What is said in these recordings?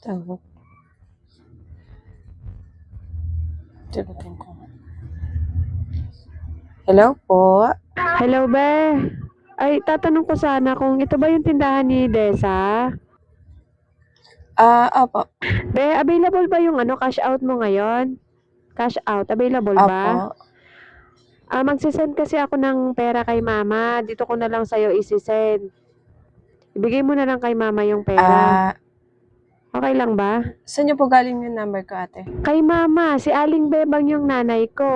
Tawag. Sagutin ko. Hello po? Hello, be. Ay, tatanong ko sana kung ito ba yung tindahan ni Desa? Opo. Be, available ba yung cash out mo ngayon? Cash out, available ba? Opo. Magsisend kasi ako ng pera kay mama. Dito ko na lang sa'yo isisend. Ibigay mo na lang kay mama yung pera. Okay lang ba? Saan niyo po galing yung number ko, ate? Kay mama, si Aling Bebang yung nanay ko.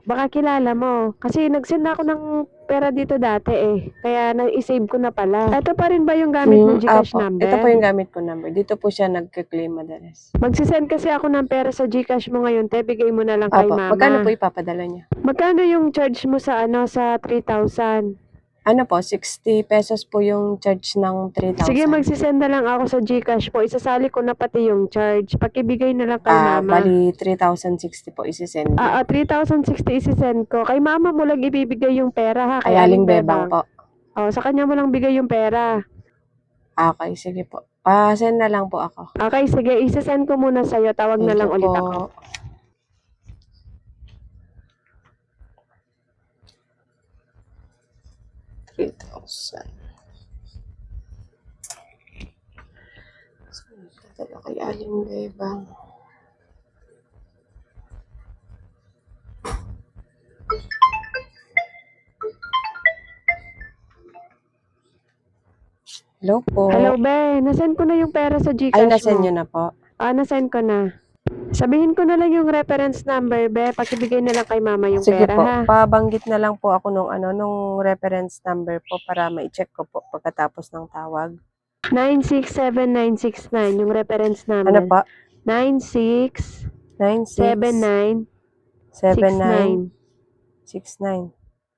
Baka kilala mo. Kasi nagsend ako ng pera dito dati eh. Kaya na-save ko na pala. Ito pa rin ba yung gamit mong GCash Opo. number? Ito po yung gamit ko number. Dito po siya nagka-claim madalas. Magsisend kasi ako ng pera sa GCash mo ngayon, te. Bigay mo na lang kay Opo. mama. Magkano po ipapadala niyo? Magkano yung charge mo sa sa 3,000? Ano po, 60 pesos po yung charge ng 3,000. Sige, magsisend na lang ako sa GCash po. Isasali ko na pati yung charge. Pakibigay na lang kay mama. Bali 3,060 po isisend niyo. 3,060 isisend ko. Kay mama mo lang ibibigay yung pera ha. Kay Aling Bebang po. Sa kanya mo lang bigay yung pera. Okay, sige po. Send na lang po ako. Okay, sige. Isisend ko muna sa'yo. Tawag na lang ulit ako. 3,000. Tatalo kay Aling Bebang. Hello po. Hello, be. Nasend ko na yung pera sa GCash Ay, mo. nasend nyo na po. Nasend ko na. Sabihin ko na lang yung reference number, be. Pakibigay na lang kay mama yung Sige pera, po. ha? Pabanggit na lang po ako nung reference number po para ma-check ko po pagkatapos ng tawag. 967969 yung reference number. Ano po? 967969. 967969.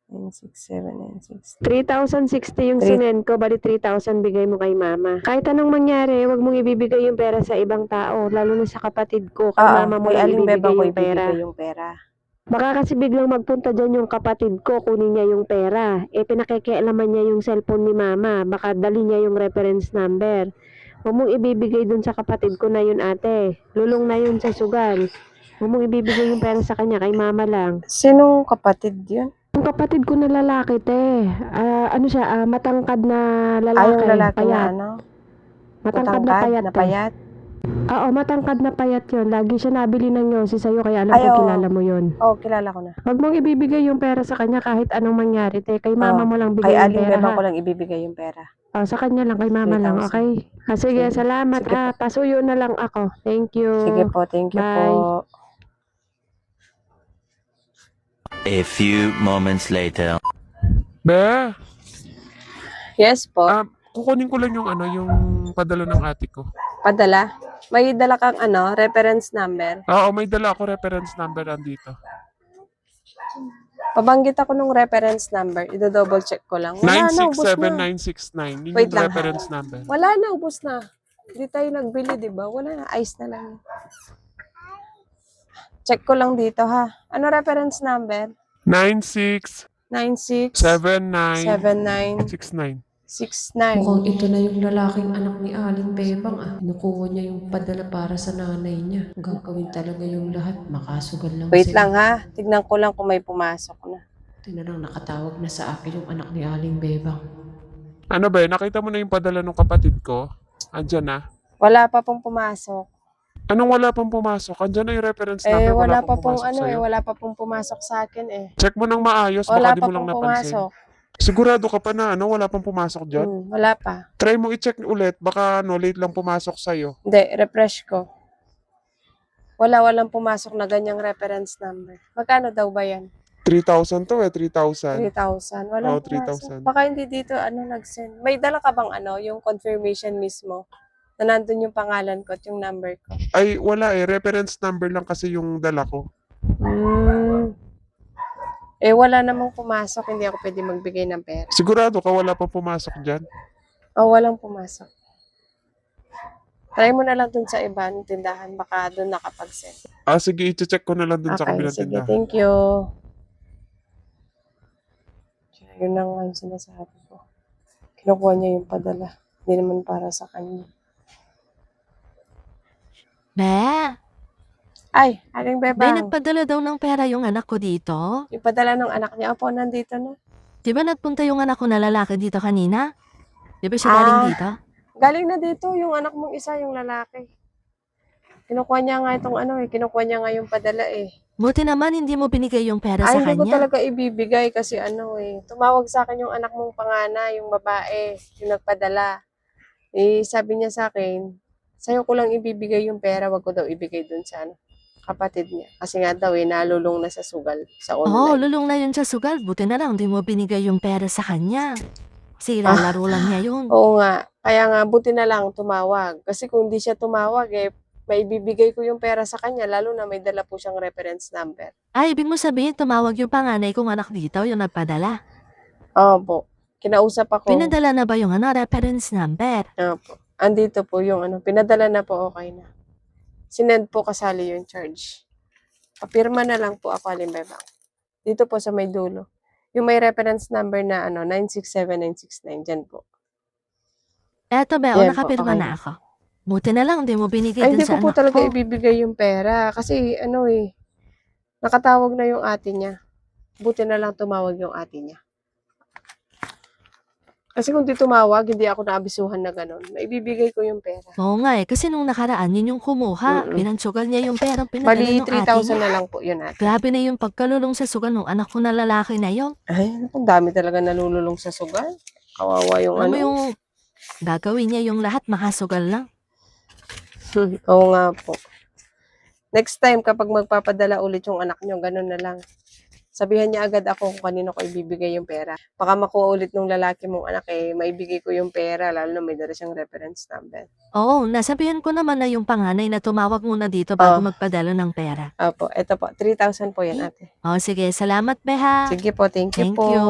967969. 3,060 yung sinend ko, bali 3,000 bigay mo kay mama. Kahit anong mangyari, wag mong ibibigay yung pera sa ibang tao, lalo na sa kapatid ko. Kay mama mo Kay lang Aling Bebang ko ibibigay ibibigay yung pera. Baka kasi biglang magpunta dyan yung kapatid ko, kunin niya yung pera. Pinakikialaman niya yung cellphone ni mama. Baka dali niya yung reference number. Huwag mong ibibigay dun sa kapatid ko na yun, ate. Lulong na yun sa sugal. Huwag mong ibibigay yung pera sa kanya, kay mama lang. Sinong kapatid yun? Yung kapatid ko na lalaki, te. Ano siya, matangkad na lalaki. Yung lalaki payat. na Matangkad na payat, na payat? Oo, matangkad na payat yun. Lagi siya nabili ng yosi sa'yo, kaya alam ko kilala mo yun. Kilala ko na. Huwag mong ibibigay yung pera sa kanya kahit anong mangyari, te. Kay mama mo lang bigay Kay yung Aling pera, Bebang ha? ko lang ibibigay yung pera. Sa kanya lang, kay mama lang, 3,000. okay? Sige, salamat, Sige ha? Pasuyo na lang ako. Thank you. Sige po, thank you Bye. po. A few moments later. Be, Yes po. kukunin ko lang yung yung padala ng ate ko. Padala? May dala kang reference number? Oo, may dala ako reference number andito. Pabanggit ako nung reference number. Ido-double check ko lang. Wala na, ubos na. 967969. Yun Wait yung lang, reference number. Wala na, ubos na. Hindi tayo nagbili, di ba? Wala na, ice na lang. Check ko lang dito, ha? Ano reference number? 967969. 967969. Mukhang ito na yung lalaking anak ni Aling Bebang. Kinukuha niya yung padala para sa nanay niya. Gagawin talaga yung lahat. Makasugal lang Wait sila. lang, ha? Tignan ko lang kung may pumasok na. Ito na lang nakatawag na sa akin yung anak ni Aling Bebang. Ano ba, nakita mo na yung padala ng kapatid ko? Andyan na. Wala pa pong pumasok. Anong wala pang pumasok? Andyan na yung reference number, Wala pa pong pumasok sa'yo. wala pa pong pumasok sa akin eh. Check mo nang maayos, Wala baka di pa mo lang pong napansin. pumasok. Sigurado ka pa na wala pang pumasok dyan? Wala pa. Try mo i-check ulit, baka late lang pumasok sa'yo. Hindi, refresh ko. Walang pumasok na ganyang reference number. Magkano daw ba yan? 3,000 to 3,000. 3,000. Walang pumasok. 3,000. Baka hindi dito nag-send. May dala ka bang yung confirmation mismo? Na nandun yung pangalan ko at yung number ko. Ay, wala reference number lang kasi yung dala ko. Wala namang pumasok. Hindi ako pwede magbigay ng pera. Sigurado ka wala pang pumasok dyan? Walang pumasok. Try mo na lang dun sa ibang tindahan. Baka dun nakapag-send. Sige, i-check ko na lang dun sa kabilang Sige. tindahan. Thank you. Yun na nga yung sinasabi ko. Kinukuha niya yung padala. Hindi naman para sa kanya. Be, Ay, Aling Be, Bebang. nagpadala daw ng pera yung anak ko dito. Yung padala ng anak niya, opo, nandito na. Di ba nagpunta yung anak ko na lalaki dito kanina? Di ba siya galing dito? Galing na dito, yung anak mong isa, yung lalaki. Kinukuha niya nga itong kinukuha niya nga yung padala eh. Buti naman hindi mo binigay yung pera Ay, sa hindi ko kanya. talaga ibibigay kasi tumawag sa akin yung anak mong panganay, yung babae, yung nagpadala. Eh, sabi niya sa akin, sa'yo ko lang ibibigay yung pera, wag ko daw ibigay dun sa kapatid niya. Kasi nga daw nalulong na sa sugal, sa Oo, online. lulong na yun sa sugal. Buti na lang hindi mo binigay yung pera sa kanya. Kasi ilalaro lang niya yun. Oo nga, kaya nga buti na lang tumawag. Kasi kung di siya tumawag maibibigay ko yung pera sa kanya, lalo na may dala po siyang reference number. Ay, ibig mo sabihin tumawag yung panganay kong anak dito, yung nagpadala. Opo, kinausap ako. Pinadala na ba yung reference number? Opo, andito po yung pinadala na po, okay na. Sinend po kasali yung charge. Papirma na lang po ako, Aling Bebang. Dito po sa may dulo. Yung may reference number na 967969, dyan po. Eto, Be, Yan po, nakapirma okay na na. ako. Buti na lang, hindi mo binigay Ay, dun hindi sa ko po anak talaga ko. ibibigay yung pera. Kasi nakatawag na yung ate niya. Buti na lang tumawag yung ate niya. Kasi kung di tumawag, hindi ako naabisuhan na gano'n. Maibibigay ko yung pera. Oo nga kasi nung nakaraan yun yung kumuha. Mm-mm. Pinansugal niya yung pera pinadala Bali, ng ate 3,000 niya. na lang po yun ate. Grabe na yung pagkalulong sa sugal ng anak ko na lalaki na yun. Ay, ang dami talaga nalululong sa sugal. Kawawa yung Alam mo yung gagawin niya yung lahat makasugal lang. Oo nga po. Next time, kapag magpapadala ulit yung anak nyo, ganun na lang. Sabihan niya agad ako kung kanino ko ibibigay yung pera. Baka makuha ulit nung lalaki mong anak maibigay ko yung pera, lalo na may dala siyang reference number. Oo, nasabihan ko naman na yung panganay na tumawag muna dito bago Oh. magpadala ng pera. Opo, eto po. 3,000 po yan ate. O sige, salamat Beha. Sige po, thank you Thank po. you.